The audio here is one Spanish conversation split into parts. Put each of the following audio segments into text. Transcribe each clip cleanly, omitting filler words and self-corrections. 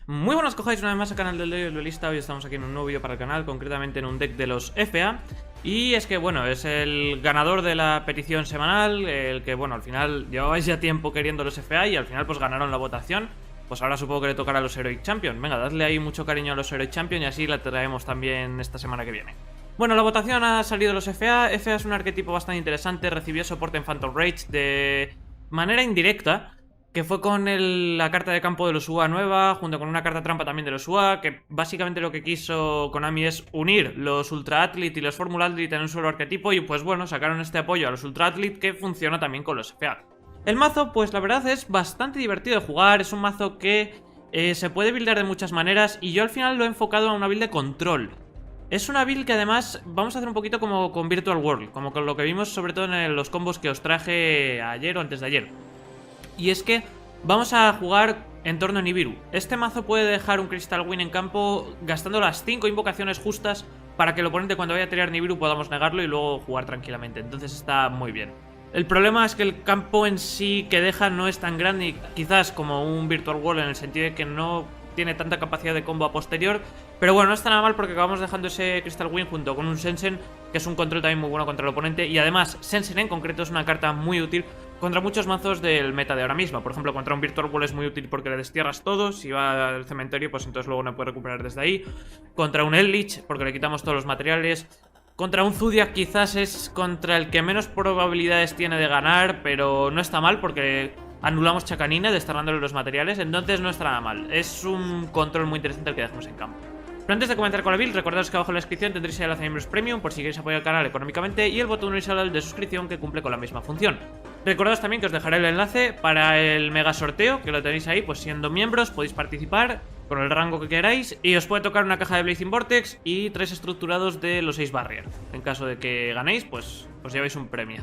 Muy buenas, cojáis una vez más al canal del Duelista. Hoy estamos aquí en un nuevo vídeo para el canal, concretamente en un deck de los FA. Y es que, bueno, es el ganador de la petición semanal, el que, bueno, al final llevabais ya tiempo queriendo los FA y al final pues ganaron la votación. Pues ahora supongo que le tocará a los Heroic Champion. Venga, dadle ahí mucho cariño a los Heroic Champion y así la traemos también esta semana que viene. Bueno, la votación ha salido de los FA. FA es un arquetipo bastante interesante, recibió soporte en Phantom Rage de manera indirecta, que fue con la carta de campo de los UA nueva, junto con una carta trampa también de los UA, que básicamente lo que quiso Konami es unir los Ultra Athlete y los Formula Athlete en un solo arquetipo, y pues bueno, sacaron este apoyo a los Ultra Athlete que funciona también con los FA. El mazo, pues la verdad es bastante divertido de jugar, es un mazo que se puede buildar de muchas maneras, y yo al final lo he enfocado a una build de control. Es una build que además vamos a hacer un poquito como con Virtual World, como con lo que vimos sobre todo en los combos que os traje ayer o antes de ayer. Y es que vamos a jugar en torno a Nibiru. Este mazo puede dejar un Crystal Wing en campo gastando las 5 invocaciones justas para que el oponente cuando vaya a tirar Nibiru podamos negarlo y luego jugar tranquilamente. Entonces está muy bien. El problema es que el campo en sí que deja no es tan grande, y quizás como un Virtual World en el sentido de que no tiene tanta capacidad de combo a posterior. Pero bueno, no está nada mal porque acabamos dejando ese Crystal Wing junto con un Sensen, que es un control también muy bueno contra el oponente. Y además, Sensen en concreto es una carta muy útil contra muchos mazos del meta de ahora mismo. Por ejemplo, contra un Virtual Wall es muy útil porque le destierras todo. Si va al cementerio, pues entonces luego no puede recuperar desde ahí. Contra un Eldritch, porque le quitamos todos los materiales. Contra un Zodiac quizás es contra el que menos probabilidades tiene de ganar, pero no está mal porque anulamos Chacanine desterrándole los materiales, entonces no está nada mal. Es un control muy interesante el que dejamos en campo. Pero antes de comenzar con la build, recordaros que abajo en la descripción tendréis el enlace a miembros premium por si queréis apoyar al canal económicamente y el botón horizontal de suscripción que cumple con la misma función. Recordaos también que os dejaré el enlace para el mega sorteo, que lo tenéis ahí, pues siendo miembros podéis participar con el rango que queráis y os puede tocar una caja de Blazing Vortex y 3 estructurados de los 6 Barrier. En caso de que ganéis, pues os lleváis un premio.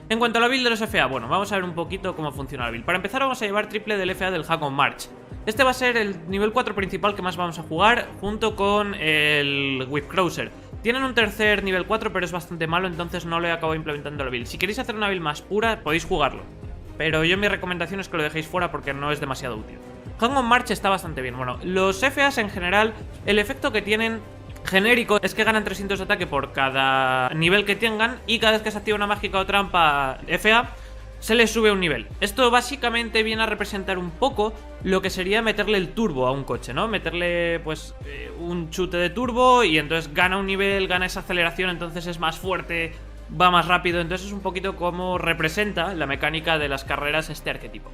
En cuanto a la build de los FA, bueno, vamos a ver un poquito cómo funciona la build. Para empezar vamos a llevar triple del FA del Hang on March. Este va a ser el nivel 4 principal que más vamos a jugar, junto con el Whip Cruiser. Tienen un tercer nivel 4, pero es bastante malo, entonces no le acabo implementando la build. Si queréis hacer una build más pura, podéis jugarlo, pero yo mi recomendación es que lo dejéis fuera porque no es demasiado útil. Hang on March está bastante bien. Bueno, los FAs en general, el efecto que tienen genérico es que ganan 300 de ataque por cada nivel que tengan, y cada vez que se activa una mágica o trampa FA se les sube un nivel. Esto básicamente viene a representar un poco lo que sería meterle el turbo a un coche, ¿no? Meterle pues un chute de turbo y entonces gana un nivel, gana esa aceleración, entonces es más fuerte, va más rápido. Entonces es un poquito como representa la mecánica de las carreras este arquetipo.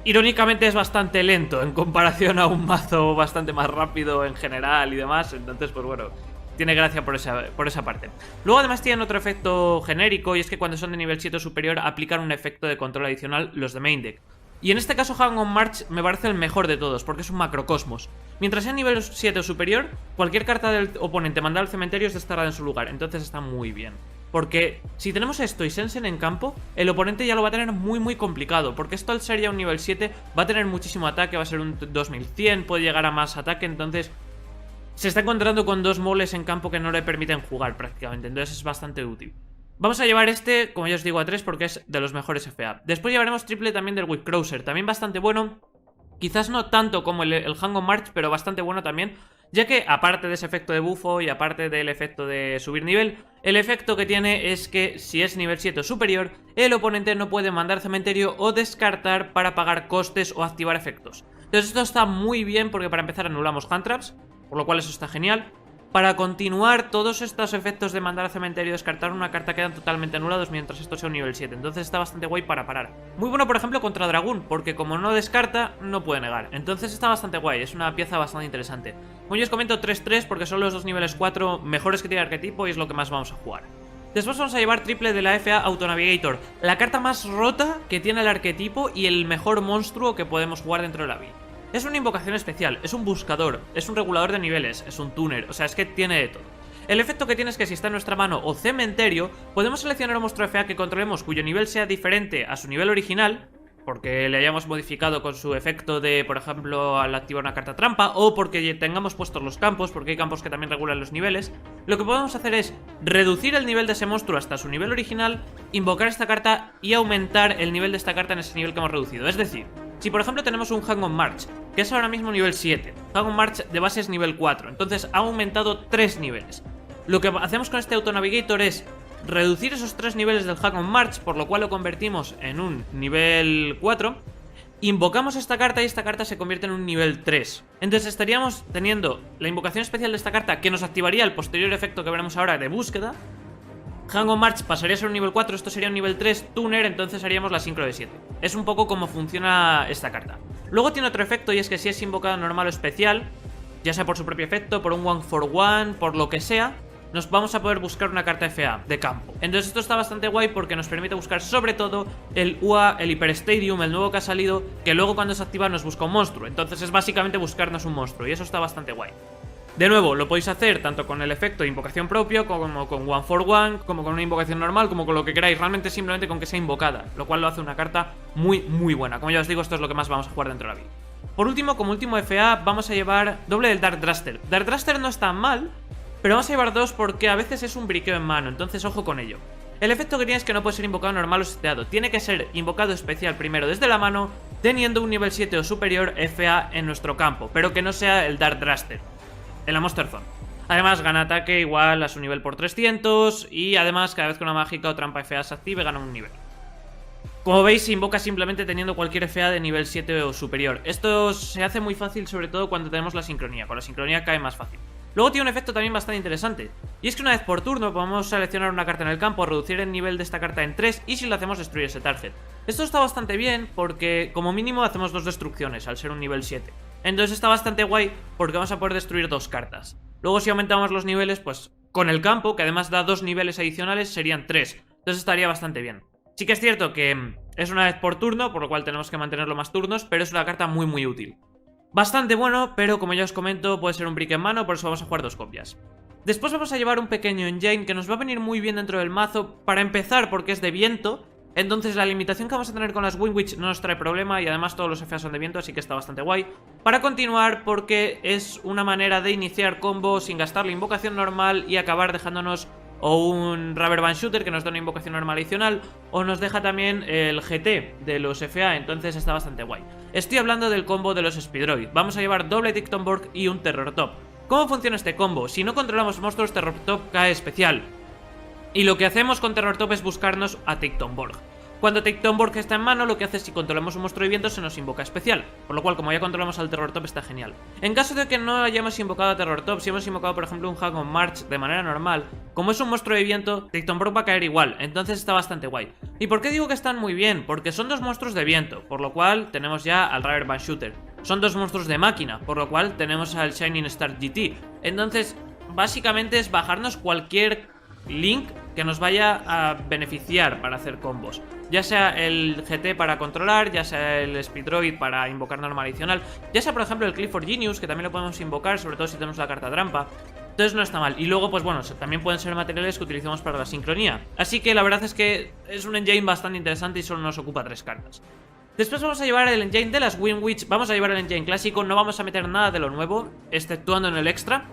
Irónicamente es bastante lento en comparación a un mazo bastante más rápido en general y demás, entonces pues bueno, tiene gracia por esa parte. Luego además tienen otro efecto genérico, y es que cuando son de nivel 7 o superior aplican un efecto de control adicional los de main deck. Y en este caso Hang on March me parece el mejor de todos, porque es un macrocosmos. Mientras sea nivel 7 o superior, cualquier carta del oponente mandada al cementerio es desterrada en su lugar, entonces está muy bien. Porque si tenemos esto y Sensen en campo, el oponente ya lo va a tener muy complicado, porque esto al ser ya un nivel 7 va a tener muchísimo ataque, va a ser un 2100, puede llegar a más ataque, entonces se está encontrando con dos moles en campo que no le permiten jugar prácticamente, entonces es bastante útil. Vamos a llevar este, como ya os digo, a 3 porque es de los mejores FA. Después llevaremos triple también del Whip Cruiser, también bastante bueno. Quizás no tanto como el Hang on March, pero bastante bueno también, ya que aparte de ese efecto de bufo y aparte del efecto de subir nivel, el efecto que tiene es que si es nivel 7 o superior, el oponente no puede mandar cementerio o descartar para pagar costes o activar efectos. Entonces esto está muy bien porque para empezar anulamos hand traps, por lo cual eso está genial. Para continuar, todos estos efectos de mandar al cementerio y descartar una carta quedan totalmente anulados mientras esto sea un nivel 7. Entonces está bastante guay para parar. Muy bueno, por ejemplo, contra Dragón, porque como no descarta, no puede negar. Entonces está bastante guay, es una pieza bastante interesante. Como yo os comento, 3-3 porque son los dos niveles 4 mejores que tiene el arquetipo y es lo que más vamos a jugar. Después vamos a llevar triple de la FA Autonavigator, la carta más rota que tiene el arquetipo y el mejor monstruo que podemos jugar dentro de la build. Es una invocación especial, es un buscador, es un regulador de niveles, es un tuner, o sea, es que tiene de todo. El efecto que tiene es que si está en nuestra mano o cementerio, podemos seleccionar un monstruo FA que controlemos cuyo nivel sea diferente a su nivel original, porque le hayamos modificado con su efecto de, por ejemplo, al activar una carta trampa, o porque tengamos puestos los campos, porque hay campos que también regulan los niveles. Lo que podemos hacer es reducir el nivel de ese monstruo hasta su nivel original, invocar esta carta y aumentar el nivel de esta carta en ese nivel que hemos reducido. Es decir, Si por ejemplo tenemos un Hang on March, que es ahora mismo nivel 7, Hang on March de base es nivel 4, entonces ha aumentado 3 niveles. Lo que hacemos con este Auto Navigator es reducir esos 3 niveles del Hang on March, por lo cual lo convertimos en un nivel 4. Invocamos esta carta y esta carta se convierte en un nivel 3. Entonces estaríamos teniendo la invocación especial de esta carta, que nos activaría el posterior efecto que veremos ahora de búsqueda. Hang on March pasaría a ser un nivel 4, esto sería un nivel 3, Tuner, entonces haríamos la sincro de 7. Es un poco como funciona esta carta. Luego tiene otro efecto, y es que si es invocado normal o especial, ya sea por su propio efecto, por un 1-for-1, por lo que sea, nos vamos a poder buscar una carta FA de campo. Entonces esto está bastante guay porque nos permite buscar sobre todo el UA, el Hyper Stadium, el nuevo que ha salido, que luego cuando se activa nos busca un monstruo. Entonces es básicamente buscarnos un monstruo y eso está bastante guay. De nuevo, lo podéis hacer tanto con el efecto de invocación propio, como con 1-for-1, como con una invocación normal, como con lo que queráis, realmente simplemente con que sea invocada, lo cual lo hace una carta muy buena. Como ya os digo, esto es lo que más vamos a jugar dentro de la build. Por último, como último FA, vamos a llevar doble del Dark Draster. Dark Draster no está mal, pero vamos a llevar 2 porque a veces es un briqueo en mano, entonces ojo con ello. El efecto que tiene es que no puede ser invocado normal o seteado, tiene que ser invocado especial primero desde la mano, teniendo un nivel 7 o superior FA en nuestro campo, pero que no sea el Dark Draster en la Monster Zone. Además gana ataque igual a su nivel por 300 y además cada vez que una mágica o trampa FA se active gana un nivel. Como veis, se invoca simplemente teniendo cualquier FA de nivel 7 o superior. Esto se hace muy fácil sobre todo cuando tenemos la sincronía, con la sincronía cae más fácil. Luego tiene un efecto también bastante interesante, y es que una vez por turno podemos seleccionar una carta en el campo, reducir el nivel de esta carta en 3 y si lo hacemos destruir ese target. Esto está bastante bien porque como mínimo hacemos 2 destrucciones al ser un nivel 7. Entonces está bastante guay porque vamos a poder destruir 2 cartas. Luego si aumentamos los niveles, pues con el campo, que además da 2 niveles adicionales, serían 3. Entonces estaría bastante bien. Sí que es cierto que es una vez por turno, por lo cual tenemos que mantenerlo más turnos, pero es una carta muy útil. Bastante bueno, pero como ya os comento, puede ser un brick en mano, por eso vamos a jugar 2 copias. Después vamos a llevar un pequeño engine que nos va a venir muy bien dentro del mazo, para empezar porque es de viento, entonces la limitación que vamos a tener con las Windwitch no nos trae problema y además todos los FA son de viento, así que está bastante guay. Para continuar porque es una manera de iniciar combo sin gastar la invocación normal y acabar dejándonos o un Rubber Band Shooter que nos da una invocación normal adicional, o nos deja también el GT de los FA, entonces está bastante guay. Estoy hablando del combo de los Speedroid. Vamos a llevar doble Ticktonborg y un Terror Top. ¿Cómo funciona este combo? Si no controlamos monstruos, Terror Top cae especial. Y lo que hacemos con Terror Top es buscarnos a Ticktonborg. Cuando Ticktonborg está en mano, lo que hace es si controlamos un monstruo de viento se nos invoca especial, por lo cual como ya controlamos al Terror Top está genial. En caso de que no hayamos invocado a Terror Top, si hemos invocado por ejemplo un Hang on March de manera normal, como es un monstruo de viento, Ticktonborg va a caer igual, entonces está bastante guay. ¿Y por qué digo que están muy bien? Porque son 2 monstruos de viento, por lo cual tenemos ya al Rubber Band Shooter. Son 2 monstruos de máquina, por lo cual tenemos al Shining Star GT. Entonces, básicamente es bajarnos cualquier link que nos vaya a beneficiar para hacer combos, ya sea el GT para controlar, ya sea el Speedroid para invocar normal adicional, ya sea por ejemplo el Clifford Genius, que también lo podemos invocar, sobre todo si tenemos la carta trampa. Entonces no está mal, y luego pues bueno, también pueden ser materiales que utilizamos para la sincronía, así que la verdad es que es un engine bastante interesante y solo nos ocupa 3 cartas. Después vamos a llevar el engine de las Windwitch, vamos a llevar el engine clásico, no vamos a meter nada de lo nuevo, exceptuando en el extra.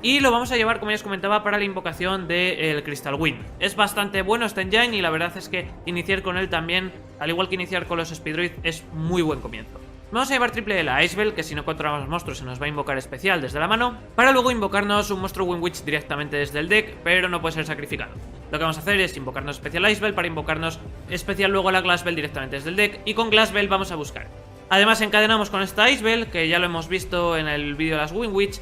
Y lo vamos a llevar, como ya os comentaba, para la invocación del Crystal Wind. Es bastante bueno este engine y la verdad es que iniciar con él también, al igual que iniciar con los Speedroid, es muy buen comienzo. Vamos a llevar triple de la Icebell, que si no controlamos monstruos se nos va a invocar especial desde la mano, para luego invocarnos un monstruo Windwitch directamente desde el deck, pero no puede ser sacrificado. Lo que vamos a hacer es invocarnos especial Icebell para invocarnos especial luego la Glassbell directamente desde el deck, y con Glassbell vamos a buscar. Además encadenamos con esta Icebell, que ya lo hemos visto en el vídeo de las Windwitch.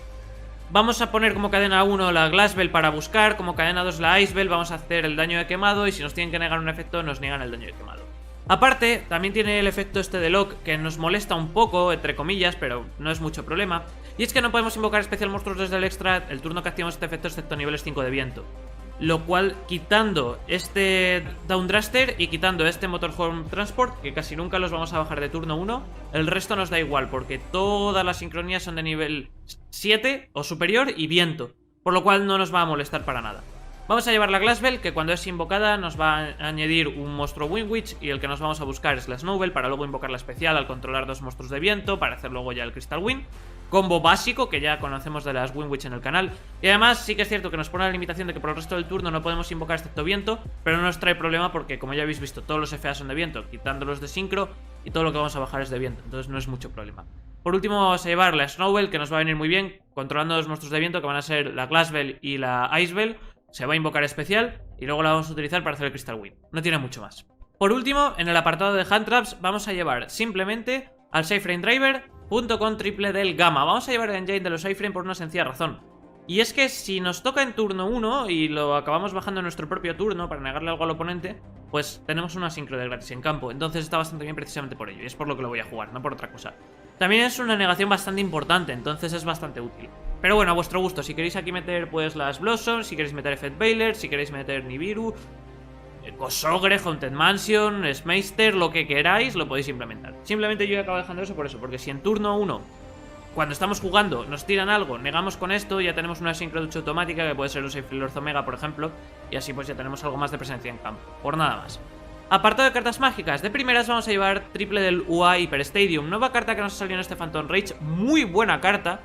Vamos a poner como cadena 1 la Glassbell para buscar, como cadena 2 la Icebell, vamos a hacer el daño de quemado y si nos tienen que negar un efecto nos niegan el daño de quemado. Aparte, también tiene el efecto este de lock que nos molesta un poco, entre comillas, pero no es mucho problema. Y es que no podemos invocar especial monstruos desde el extra el turno que activamos este efecto excepto niveles 5 de viento. Lo cual, quitando este Downdraster y quitando este Motorhome Transport, que casi nunca los vamos a bajar de turno 1, el resto nos da igual, porque todas las sincronías son de nivel 7 o superior y viento, por lo cual no nos va a molestar para nada. Vamos a llevar la Glassbell, que cuando es invocada nos va a añadir un monstruo Windwitch, y el que nos vamos a buscar es la Snowbell, para luego invocar la especial al controlar 2 monstruos de viento, para hacer luego ya el Crystal Wind. combo básico que ya conocemos de las Winwitch en el canal. Y además sí que es cierto que nos pone la limitación de que por el resto del turno no podemos invocar excepto viento, pero no nos trae problema porque, como ya habéis visto, todos los FA son de viento, quitándolos de sincro, y todo lo que vamos a bajar es de viento, entonces no es mucho problema. Por último vamos a llevar la Snowbell, que nos va a venir muy bien, controlando los monstruos de viento, que van a ser la Glassbell y la Icebell. Se va a invocar especial y luego la vamos a utilizar para hacer el Crystal Wind. No tiene mucho más. Por último, en el apartado de Hand Traps vamos a llevar simplemente al Sideframe Driver junto con triple del Gamma. Vamos a llevar el engine de los Sideframe por una sencilla razón. Y es que si nos toca en turno 1 y lo acabamos bajando en nuestro propio turno para negarle algo al oponente, pues tenemos una sincro de gratis en campo. Entonces está bastante bien precisamente por ello, y es por lo que lo voy a jugar, no por otra cosa. También es una negación bastante importante, entonces es bastante útil. Pero bueno, a vuestro gusto, si queréis aquí meter pues las Blossom, si queréis meter Effect Veiler, si queréis meter Nibiru, Kosogre, Haunted Mansion, Smeister, lo que queráis, lo podéis implementar. Simplemente yo he acabado dejando eso por eso, porque si en turno 1, cuando estamos jugando, nos tiran algo, negamos con esto, ya tenemos una sincro de 8 automática, que puede ser un Safe Lord Omega, por ejemplo, y así pues ya tenemos algo más de presencia en campo, por nada más. Apartado de cartas mágicas, de primeras vamos a llevar triple del UA Hyper Stadium, nueva carta que nos ha salido en este Phantom Rage, muy buena carta,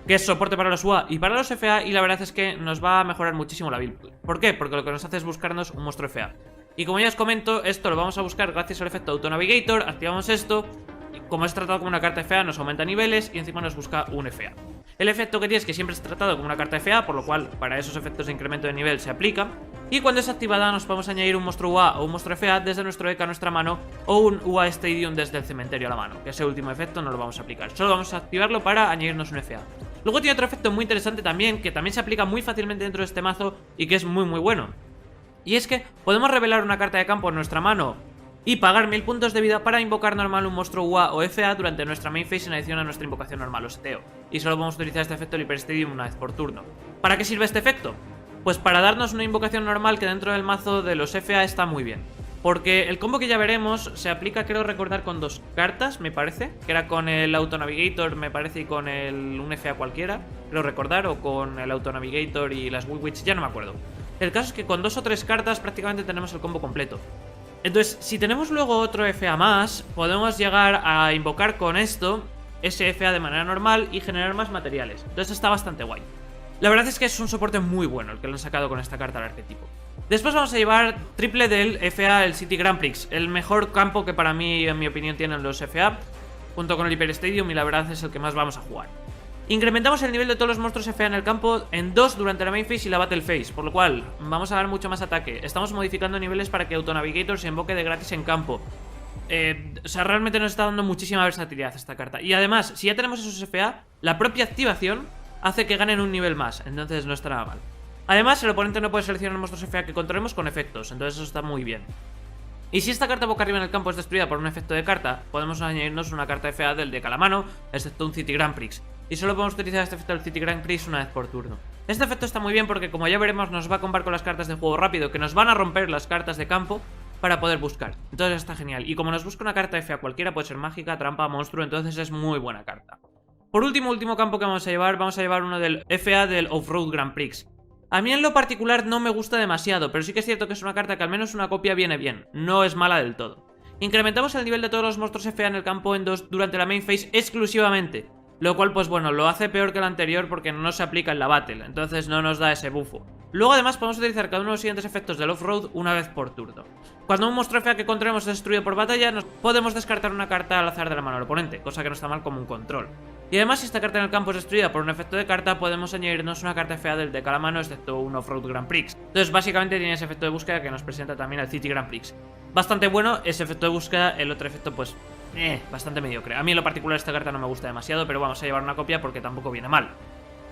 que es soporte para los UA y para los FA, y la verdad es que nos va a mejorar muchísimo la build. ¿Por qué? Porque lo que nos hace es buscarnos un monstruo FA. Y como ya os comento, esto lo vamos a buscar gracias al efecto Auto Navigator, activamos esto, y como es tratado como una carta FA nos aumenta niveles y encima nos busca un FA. El efecto que tiene es que siempre es tratado como una carta FA, por lo cual para esos efectos de incremento de nivel se aplica. Y cuando es activada nos podemos añadir un monstruo UA o un monstruo FA desde nuestro deck a nuestra mano, o un UA Stadium desde el cementerio a la mano, que ese último efecto no lo vamos a aplicar, solo vamos a activarlo para añadirnos un FA. Luego tiene otro efecto muy interesante también, que también se aplica muy fácilmente dentro de este mazo y que es muy bueno. Y es que podemos revelar una carta de campo en nuestra mano y pagar 1000 puntos de vida para invocar normal un monstruo UA o FA durante nuestra main phase en adición a nuestra invocación normal o seteo. Y solo podemos utilizar este efecto del Hyper Stadium una vez por turno. ¿Para qué sirve este efecto? Pues para darnos una invocación normal que dentro del mazo de los FA está muy bien. Porque el combo que ya veremos se aplica, creo recordar, con 2 cartas, me parece. Que era con el Auto Navigator, me parece, y con un FA cualquiera, creo recordar. O con el Auto Navigator y las Winwitch, ya no me acuerdo. El caso es que con 2 o 3 cartas prácticamente tenemos el combo completo. Entonces, si tenemos luego otro FA más, podemos llegar a invocar con esto ese FA de manera normal y generar más materiales. Entonces está bastante guay. La verdad es que es un soporte muy bueno el que le han sacado con esta carta al arquetipo. Después vamos a llevar triple del FA, el City Grand Prix, el mejor campo que para mí, en mi opinión, tienen los FA, junto con el Hyper Stadium, y la verdad es el que más vamos a jugar. Incrementamos el nivel de todos los monstruos FA en el campo en 2 durante la main phase y la battle phase, por lo cual vamos a dar mucho más ataque. Estamos modificando niveles para que Auto Navigator se invoque de gratis en campo. O sea, realmente nos está dando muchísima versatilidad esta carta. Y además, si ya tenemos esos FA, la propia activación hace que ganen un nivel más, entonces no está nada mal. Además, el oponente no puede seleccionar monstruos FA que controlemos con efectos, entonces eso está muy bien. Y si esta carta boca arriba en el campo es destruida por un efecto de carta, podemos añadirnos una carta FA del deck a la mano, excepto un City Grand Prix. Y solo podemos utilizar este efecto del City Grand Prix una vez por turno. Este efecto está muy bien porque, como ya veremos, nos va a combar con las cartas de juego rápido, que nos van a romper las cartas de campo para poder buscar. Entonces está genial. Y como nos busca una carta FA cualquiera, puede ser mágica, trampa, monstruo, entonces es muy buena carta. Por último campo que vamos a llevar uno del FA del Off-Road Grand Prix. A mí en lo particular no me gusta demasiado, pero sí que es cierto que es una carta que al menos una copia viene bien, no es mala del todo. Incrementamos el nivel de todos los monstruos FA en el campo en 2 durante la main phase exclusivamente, lo cual pues bueno, lo hace peor que el anterior porque no se aplica en la battle, entonces no nos da ese bufo. Luego además podemos utilizar cada uno de los siguientes efectos del off-road una vez por turno. Cuando un monstruo FA que controlemos es destruido por batalla, podemos descartar una carta al azar de la mano del oponente, cosa que no está mal como un control. Y además, si esta carta en el campo es destruida por un efecto de carta, podemos añadirnos una carta FA del deck a la mano, excepto un Off-Road Grand Prix. Entonces, básicamente tiene ese efecto de búsqueda que nos presenta también el City Grand Prix. Bastante bueno ese efecto de búsqueda, el otro efecto, pues, bastante mediocre. A mí en lo particular esta carta no me gusta demasiado, pero vamos a llevar una copia porque tampoco viene mal.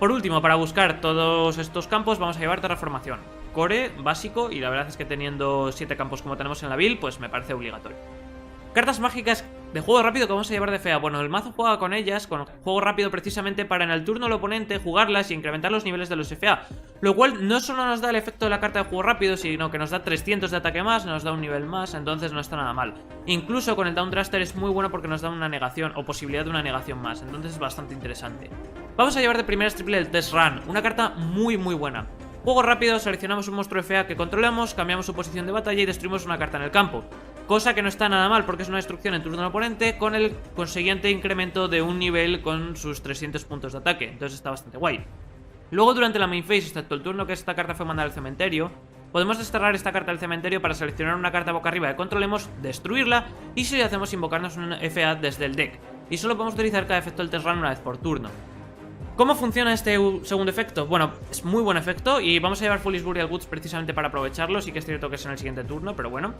Por último, para buscar todos estos campos, vamos a llevar Terraformación. Core, básico, y la verdad es que teniendo 7 campos como tenemos en la build, pues me parece obligatorio. Cartas mágicas de juego rápido que vamos a llevar de FA. Bueno, el mazo juega con ellas, con juego rápido precisamente para en el turno del oponente jugarlas y incrementar los niveles de los FA. Lo cual no solo nos da el efecto de la carta de juego rápido, sino que nos da 300 de ataque más, nos da un nivel más, entonces no está nada mal. Incluso con el Downdraster es muy bueno porque nos da una negación o posibilidad de una negación más, entonces es bastante interesante. Vamos a llevar de primeras triple el Test Run, una carta muy buena. Juego rápido, seleccionamos un monstruo FA que controlamos, cambiamos su posición de batalla y destruimos una carta en el campo. cosa que no está nada mal porque es una destrucción en turno del oponente con el consiguiente incremento de un nivel con sus 300 puntos de ataque, entonces está bastante guay. Luego durante la main phase, excepto el turno que esta carta fue mandada al cementerio, podemos desterrar esta carta del cementerio para seleccionar una carta boca arriba que controlemos, destruirla y si lo hacemos invocarnos un FA desde el deck. Y solo podemos utilizar cada efecto del test run una vez por turno. ¿Cómo funciona este segundo efecto? Bueno, es muy buen efecto y vamos a llevar Foolish Burial Woods precisamente para aprovecharlo. Sí que es cierto que es en el siguiente turno, pero bueno.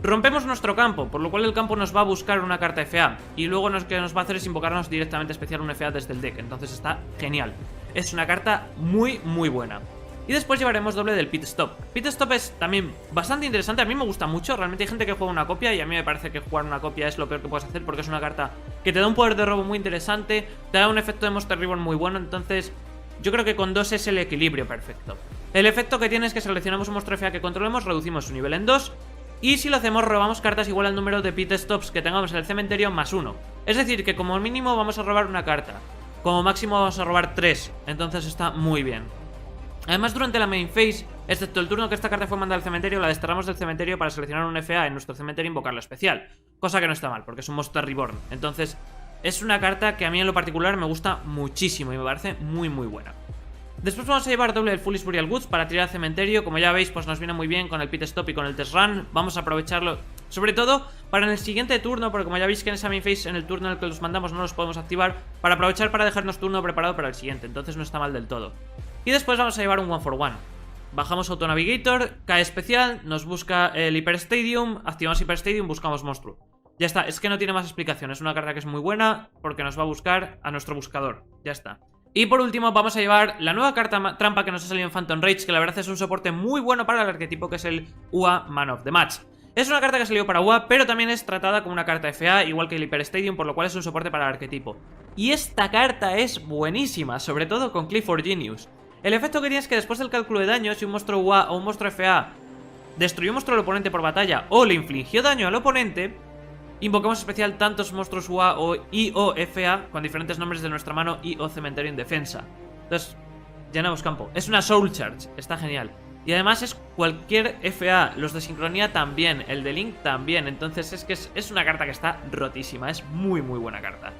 Rompemos nuestro campo, por lo cual el campo nos va a buscar una carta FA y luego lo que nos va a hacer es invocarnos directamente especial un FA desde el deck, entonces está genial. Es una carta muy buena. Y después llevaremos doble del Pit Stop. Pit Stop es también bastante interesante, a mí me gusta mucho. Realmente hay gente que juega una copia y a mí me parece que jugar una copia es lo peor que puedes hacer porque es una carta que te da un poder de robo muy interesante, te da un efecto de Monster Reborn muy bueno, entonces yo creo que con 2 es el equilibrio perfecto. El efecto que tiene es que seleccionamos un monstruo FA que controlemos, reducimos su nivel en 2 y si lo hacemos robamos cartas igual al número de Pit Stops que tengamos en el cementerio más 1. Es decir, que como mínimo vamos a robar una carta, como máximo vamos a robar 3, entonces está muy bien. Además, durante la main phase, excepto el turno que esta carta fue mandada al cementerio, la desterramos del cementerio para seleccionar un FA en nuestro cementerio e invocarlo especial. Cosa que no está mal, porque es un Monster Reborn. Entonces, es una carta que a mí en lo particular me gusta muchísimo y me parece muy buena. Después vamos a llevar doble del Foolish Burial Woods para tirar al cementerio. Como ya veis, pues nos viene muy bien con el Pit Stop y con el Test Run. Vamos a aprovecharlo, sobre todo para en el siguiente turno, porque como ya veis que en esa main phase, en el turno en el que los mandamos no los podemos activar, para aprovechar para dejarnos turno preparado para el siguiente. Entonces no está mal del todo. Y después vamos a llevar un 1-for-1. Bajamos Auto Navigator, cae especial, nos busca el Hyper Stadium, activamos Hyper Stadium, buscamos monstruo. Ya está, es que no tiene más explicación, es una carta que es muy buena porque nos va a buscar a nuestro buscador. Ya está. Y por último vamos a llevar la nueva carta trampa que nos ha salido en Phantom Rage, que la verdad es un soporte muy bueno para el arquetipo que es el UA Man of the Match. Es una carta que salió para UA, pero también es tratada como una carta FA, igual que el Hyper Stadium, por lo cual es un soporte para el arquetipo. Y esta carta es buenísima, sobre todo con Clifford Genius. El efecto que tiene es que después del cálculo de daño, si un monstruo UA o un monstruo FA destruyó un monstruo al oponente por batalla o le infligió daño al oponente, invocamos especial tantos monstruos UA y o FA con diferentes nombres de nuestra mano y o cementerio en defensa. Entonces, llenamos campo. Es una Soul Charge, está genial. Y además es cualquier FA, los de sincronía también, el de Link también. Entonces es que es una carta que está rotísima, es muy buena carta.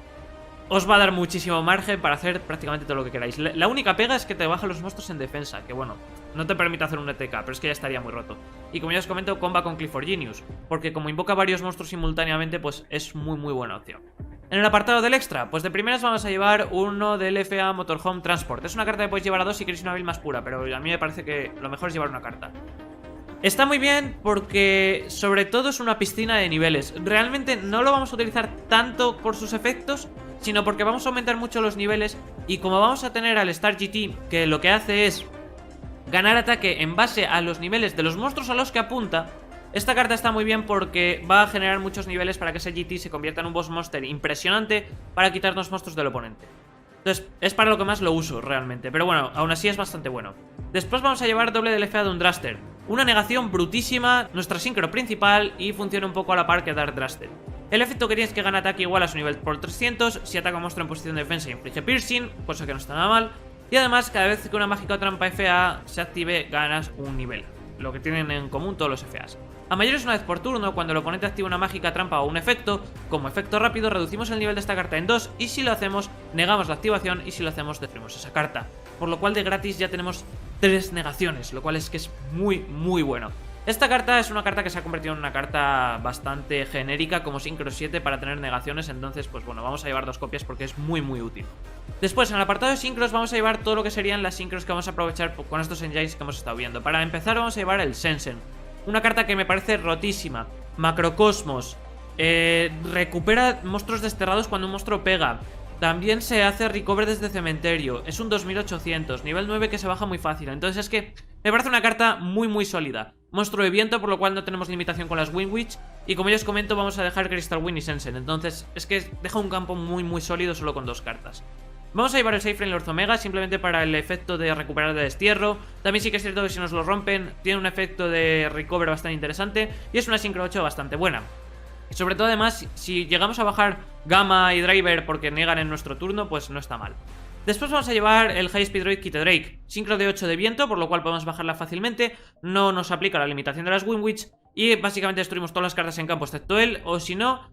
Os va a dar muchísimo margen para hacer prácticamente todo lo que queráis. La única pega es que te baja los monstruos en defensa, que bueno, no te permite hacer un ETK, pero es que ya estaría muy roto. Y como ya os comento, comba con Clifford Genius, porque como invoca varios monstruos simultáneamente, pues es muy buena opción. En el apartado del extra, pues de primeras vamos a llevar uno del FA Motorhome Transport. Es una carta que podéis llevar a 2 si queréis una build más pura, pero a mí me parece que lo mejor es llevar una carta. Está muy bien porque sobre todo es una piscina de niveles. Realmente no lo vamos a utilizar tanto por sus efectos, sino porque vamos a aumentar mucho los niveles. Y como vamos a tener al Star GT, que lo que hace es ganar ataque en base a los niveles de los monstruos a los que apunta, esta carta está muy bien porque va a generar muchos niveles para que ese GT se convierta en un boss monster impresionante para quitarnos monstruos del oponente. Entonces es para lo que más lo uso realmente, pero bueno, aún así es bastante bueno. Después vamos a llevar doble del FA de un Draster. Una negación brutísima, nuestra sincro principal y funciona un poco a la par que Dark Draster. El efecto que tiene es que gana ataque igual a su nivel por 300, si ataca a un monstruo en posición de defensa inflige piercing, cosa que no está nada mal. Y además cada vez que una mágica o trampa FA se active ganas un nivel, lo que tienen en común todos los FAs. A mayores una vez por turno, cuando el oponente activa una mágica, trampa o un efecto, como efecto rápido reducimos el nivel de esta carta en 2 y si lo hacemos negamos la activación y si lo hacemos destruimos esa carta. Por lo cual de gratis ya tenemos 3 negaciones, lo cual es que es muy bueno. Esta carta es una carta que se ha convertido en una carta bastante genérica como Synchro 7 para tener negaciones, entonces pues bueno, vamos a llevar 2 copias porque es muy útil. Después en el apartado de Synchros vamos a llevar todo lo que serían las Synchros que vamos a aprovechar con estos engines que hemos estado viendo. Para empezar vamos a llevar el Sensen, una carta que me parece rotísima. Macrocosmos, recupera monstruos desterrados cuando un monstruo pega. También se hace recover desde cementerio. Es un 2800, nivel 9 que se baja muy fácil. Entonces es que me parece una carta muy sólida. Monstruo de viento, por lo cual no tenemos limitación con las Wind Witch. Y como ya os comento, vamos a dejar Crystal Wind y Sensen. Entonces es que deja un campo muy sólido solo con 2 cartas. Vamos a llevar el Safe Rain Lord Omega simplemente para el efecto de recuperar de destierro. También sí que es cierto que si nos lo rompen tiene un efecto de recover bastante interesante. Y es una Synchro 8 bastante buena. Y sobre todo además, si llegamos a bajar Gamma y Driver porque niegan en nuestro turno, pues no está mal. Después vamos a llevar el High Speed Droid Kite Drake, Synchro de 8 de viento, por lo cual podemos bajarla fácilmente. No nos aplica la limitación de las Wind Witch. Y básicamente destruimos todas las cartas en campo excepto él, o si no,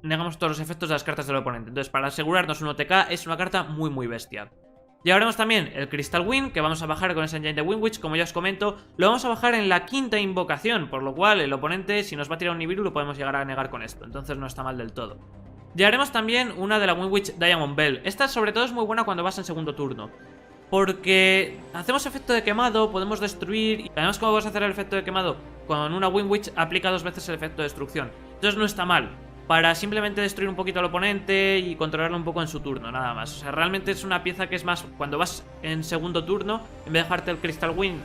negamos todos los efectos de las cartas del oponente. Entonces, para asegurarnos un OTK es una carta muy bestia. Llevaremos también el Crystal Wind, que vamos a bajar con ese engine de Windwitch, como ya os comento. Lo vamos a bajar en la quinta invocación, por lo cual el oponente, si nos va a tirar un Nibiru, lo podemos llegar a negar con esto. Entonces no está mal del todo. Llevaremos también una de la Windwitch Diamond Bell. Esta sobre todo es muy buena cuando vas en segundo turno, porque hacemos efecto de quemado, podemos destruir. Y además, como vas a hacer el efecto de quemado con una Windwitch, aplica 2 veces el efecto de destrucción. Entonces no está mal para simplemente destruir un poquito al oponente y controlarlo un poco en su turno, nada más. O sea, realmente es una pieza que es más cuando vas en segundo turno, en vez de dejarte el Crystal Wind,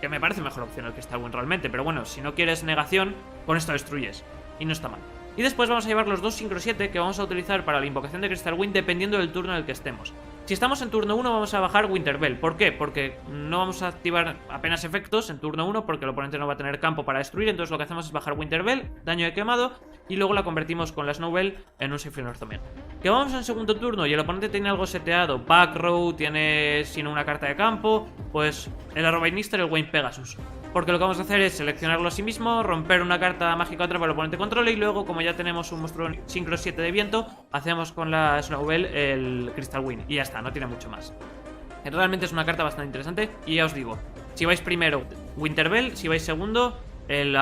que me parece mejor opción el Crystal Wind realmente, pero bueno, si no quieres negación, con esto destruyes, y no está mal. Y después vamos a llevar los 2 Synchro 7 que vamos a utilizar para la invocación de Crystal Wind dependiendo del turno en el que estemos. Si estamos en turno 1 vamos a bajar Winter Bell. ¿Por qué? Porque no vamos a activar apenas efectos en turno 1 porque el oponente no va a tener campo para destruir. Entonces lo que hacemos es bajar Winter Bell, daño de quemado, y luego la convertimos con la Snow Bell en un Siphon North Omega. Que vamos en segundo turno y el oponente tiene algo seteado, Back Row, tiene sino una carta de campo, pues el Arrowbinister, el Wayne Pegasus. Porque lo que vamos a hacer es seleccionarlo a sí mismo, romper una carta mágica a otra para el oponente controle, y luego, como ya tenemos un monstruo Synchro 7 de viento, hacemos con la Snow Bell el Crystal Wind. Y ya está, no tiene mucho más. Realmente es una carta bastante interesante. Y ya os digo, si vais primero Winter Bell, si vais segundo el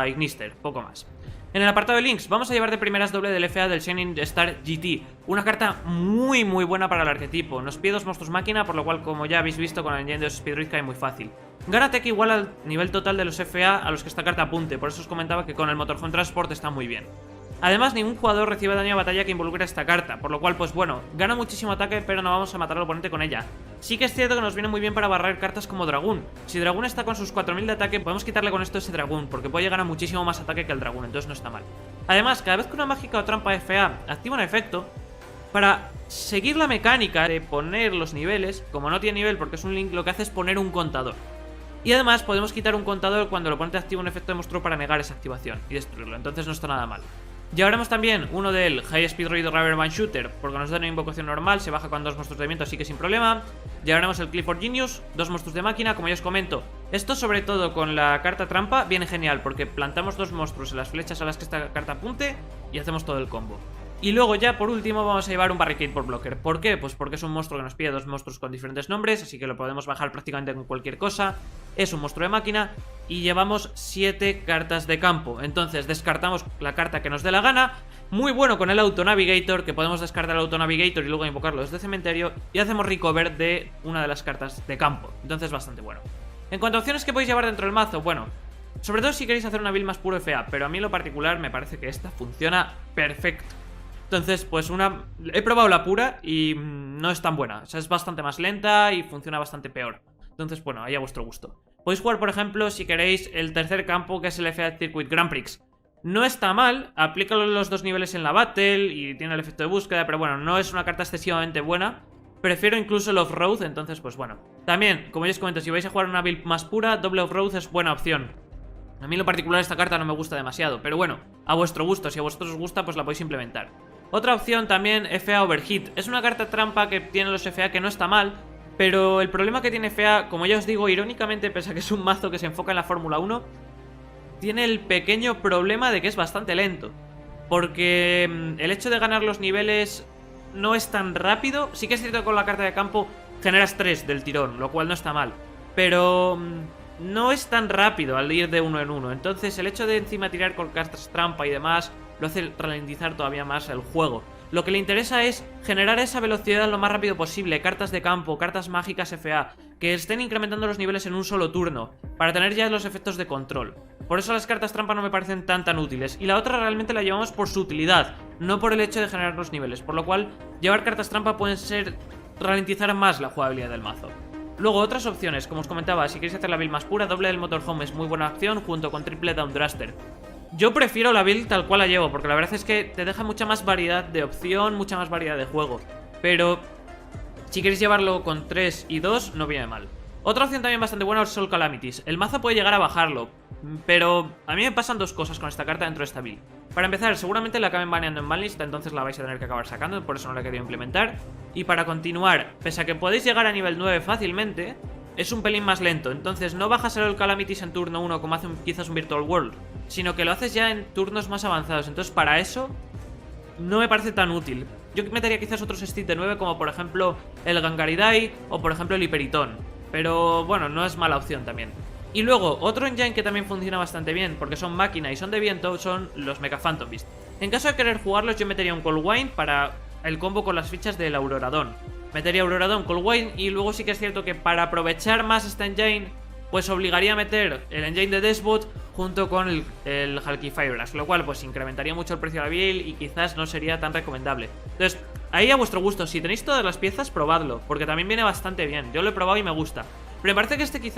@Ignister, poco más. En el apartado de links vamos a llevar de primeras doble del FA del Shining Star GT. Una carta muy buena para el arquetipo. Nos pide 2 monstruos máquina, por lo cual, como ya habéis visto, con el engine de Speedruid cae muy fácil. Gana Tech igual al nivel total de los FA a los que esta carta apunte. Por eso os comentaba que con el Motorhome Transport está muy bien. Además, ningún jugador recibe daño de batalla que involucre esta carta, por lo cual, pues bueno, gana muchísimo ataque, pero no vamos a matar al oponente con ella. Sí que es cierto que nos viene muy bien para barrer cartas como Dragón. Si Dragón está con sus 4000 de ataque, podemos quitarle con esto ese Dragón, porque puede llegar a muchísimo más ataque que el Dragón, entonces no está mal. Además, cada vez que una mágica o trampa FA activa un efecto, para seguir la mecánica de poner los niveles, como no tiene nivel porque es un link, lo que hace es poner un contador. Y además podemos quitar un contador cuando el oponente activa un efecto de monstruo para negar esa activación y destruirlo, entonces no está nada mal. Llevaremos también uno del High Speed Raid Rubberman Shooter, porque nos da una invocación normal, se baja con 2 monstruos de viento, así que sin problema. Llevaremos el Clifford Genius, 2 monstruos de máquina, como ya os comento. Esto, sobre todo con la carta trampa, viene genial, porque plantamos 2 monstruos en las flechas a las que esta carta apunte y hacemos todo el combo. Y luego ya por último vamos a llevar un Barricade por Blocker. ¿Por qué? Pues porque es un monstruo que nos pide 2 monstruos con diferentes nombres, así que lo podemos bajar prácticamente con cualquier cosa. Es un monstruo de máquina y llevamos 7 cartas de campo. Entonces descartamos la carta que nos dé la gana. Muy bueno con el Auto Navigator, que podemos descartar el Auto Navigator y luego invocarlo desde cementerio. Y hacemos recover de una de las cartas de campo. Entonces bastante bueno. En cuanto a opciones que podéis llevar dentro del mazo, bueno, sobre todo si queréis hacer una build más puro FA, pero a mí en lo particular me parece que esta funciona perfecto. Entonces, pues he probado la pura y no es tan buena. O sea, es bastante más lenta y funciona bastante peor. Entonces, bueno, ahí a vuestro gusto. Podéis jugar, por ejemplo, si queréis, el tercer campo, que es el FA Circuit Grand Prix. No está mal, aplica los 2 niveles en la battle y tiene el efecto de búsqueda, pero bueno, no es una carta excesivamente buena. Prefiero incluso el Off-Road, entonces pues bueno. También, como ya os comento, si vais a jugar una build más pura, doble Off-Road es buena opción. A mí en lo particular esta carta no me gusta demasiado, pero bueno, a vuestro gusto, si a vosotros os gusta, pues la podéis implementar. Otra opción también, FA Overheat. Es una carta trampa que tiene los FA que no está mal, pero el problema que tiene FA, como ya os digo, irónicamente, pese a que es un mazo que se enfoca en la Fórmula 1, tiene el pequeño problema de que es bastante lento. Porque el hecho de ganar los niveles no es tan rápido. Sí que es cierto que con la carta de campo generas 3 del tirón, lo cual no está mal, pero no es tan rápido al ir de 1 en 1. Entonces el hecho de encima tirar con cartas trampa y demás lo hace ralentizar todavía más el juego. Lo que le interesa es generar esa velocidad lo más rápido posible, cartas de campo, cartas mágicas FA, que estén incrementando los niveles en un solo turno, para tener ya los efectos de control. Por eso las cartas trampa no me parecen tan útiles, y la otra realmente la llevamos por su utilidad, no por el hecho de generar los niveles, por lo cual llevar cartas trampa pueden ser ralentizar más la jugabilidad del mazo. Luego otras opciones, como os comentaba, si queréis hacer la build más pura, doble del Motorhome es muy buena opción junto con triple Downdraster. Yo prefiero la build tal cual la llevo, porque la verdad es que te deja mucha más variedad de opción, mucha más variedad de juego. Pero si queréis llevarlo con 3 y 2, no viene mal. Otra opción también bastante buena es Soul Calamities. El mazo puede llegar a bajarlo, pero a mí me pasan 2 cosas con esta carta dentro de esta build. Para empezar, seguramente la acaben baneando en banlist, entonces la vais a tener que acabar sacando, por eso no la he querido implementar. Y para continuar, pese a que podéis llegar a nivel 9 fácilmente, es un pelín más lento, entonces no bajas el Calamities en turno 1 como hace quizás un Virtual World, sino que lo haces ya en turnos más avanzados. Entonces para eso no me parece tan útil. Yo metería quizás otros sticks de 9 como por ejemplo el Gangaridai o por ejemplo el Hyperiton. Pero bueno, no es mala opción también. Y luego, otro engine que también funciona bastante bien, porque son máquina y son de viento, son los Mecha Phantom Beast. En caso de querer jugarlos, yo metería un Cold Wine para el combo con las fichas del Auroradon. Metería Auroradon, Cold Wine, y luego sí que es cierto que para aprovechar más este engine, pues obligaría a meter el engine de Despot junto con el Hulky Fireblast, lo cual pues incrementaría mucho el precio de la build y quizás no sería tan recomendable. Entonces, ahí a vuestro gusto, si tenéis todas las piezas, probadlo, porque también viene bastante bien. Yo lo he probado y me gusta. Pero me parece que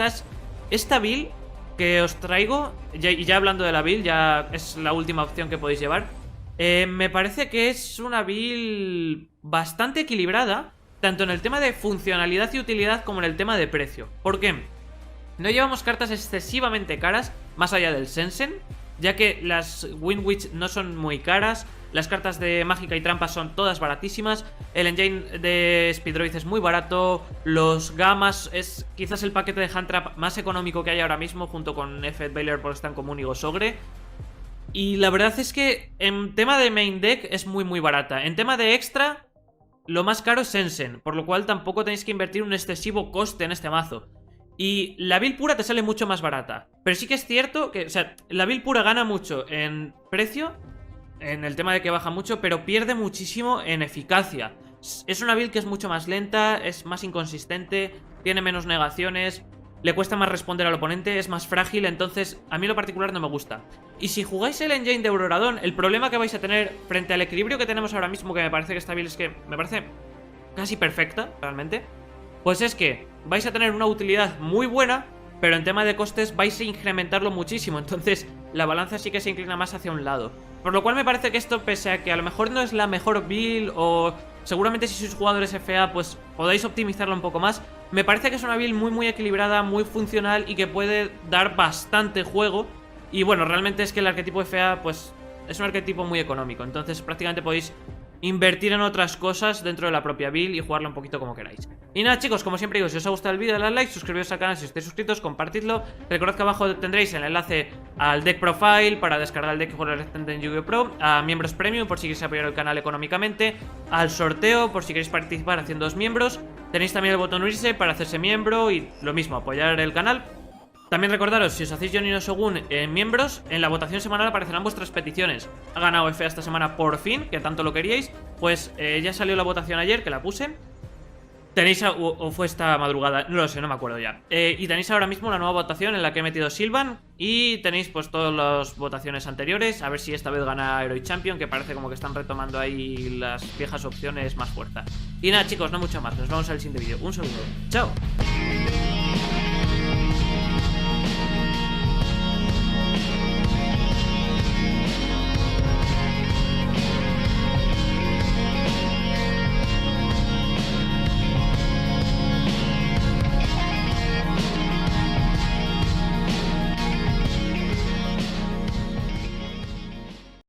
esta build que os traigo, y ya hablando de la build, ya es la última opción que podéis llevar, me parece que es una build bastante equilibrada, tanto en el tema de funcionalidad y utilidad como en el tema de precio. ¿Por qué? No llevamos cartas excesivamente caras, más allá del Sensen, ya que las Wind Witch no son muy caras, las cartas de Mágica y Trampa son todas baratísimas, el engine de Speedroid es muy barato, los Gamas es quizás el paquete de Hand Trap más económico que hay ahora mismo, junto con Effet Veiler por Stan Común y Gosogre. Y la verdad es que en tema de main deck es muy barata. En tema de extra, lo más caro es Sensen, por lo cual tampoco tenéis que invertir un excesivo coste en este mazo. Y la build pura te sale mucho más barata. Pero sí que es cierto que, o sea, la build pura gana mucho en precio, en el tema de que baja mucho, pero pierde muchísimo en eficacia. Es una build que es mucho más lenta, es más inconsistente, tiene menos negaciones, le cuesta más responder al oponente, es más frágil, entonces a mí en lo particular no me gusta. Y si jugáis el engine de Auroradon, el problema que vais a tener frente al equilibrio que tenemos ahora mismo, que me parece que esta build es que me parece casi perfecta, realmente, pues es que vais a tener una utilidad muy buena, pero en tema de costes vais a incrementarlo muchísimo, entonces la balanza sí que se inclina más hacia un lado. Por lo cual me parece que esto, pese a que a lo mejor no es la mejor build, o seguramente si sois jugadores FA pues podáis optimizarlo un poco más, me parece que es una build muy equilibrada, muy funcional y que puede dar bastante juego. Y bueno, realmente es que el arquetipo FA pues es un arquetipo muy económico, entonces prácticamente podéis invertir en otras cosas dentro de la propia build y jugarla un poquito como queráis. Y nada, chicos, como siempre digo, si os ha gustado el vídeo, dadle a like, suscribiros al canal si estáis suscritos, compartidlo. Recordad que abajo tendréis el enlace al deck profile para descargar el deck y jugar el Extended Yu-Gi-Oh! Pro, a miembros premium por si queréis apoyar el canal económicamente, al sorteo por si queréis participar haciendo miembros. Tenéis también el botón unirse para hacerse miembro y lo mismo, apoyar el canal. También recordaros, si os hacéis Johnny no Shogun en miembros, en la votación semanal aparecerán vuestras peticiones. Ha ganado FA esta semana por fin, que tanto lo queríais. Pues ya salió la votación ayer, que la puse. Tenéis, o fue esta madrugada, no lo sé, no me acuerdo ya. Y tenéis ahora mismo una nueva votación en la que he metido Sylvan. Y tenéis pues todas las votaciones anteriores. A ver si esta vez gana Heroic Champion, que parece como que están retomando ahí las viejas opciones más fuerza. Y nada, chicos, no mucho más. Nos vemos al siguiente vídeo. Un saludo. Chao.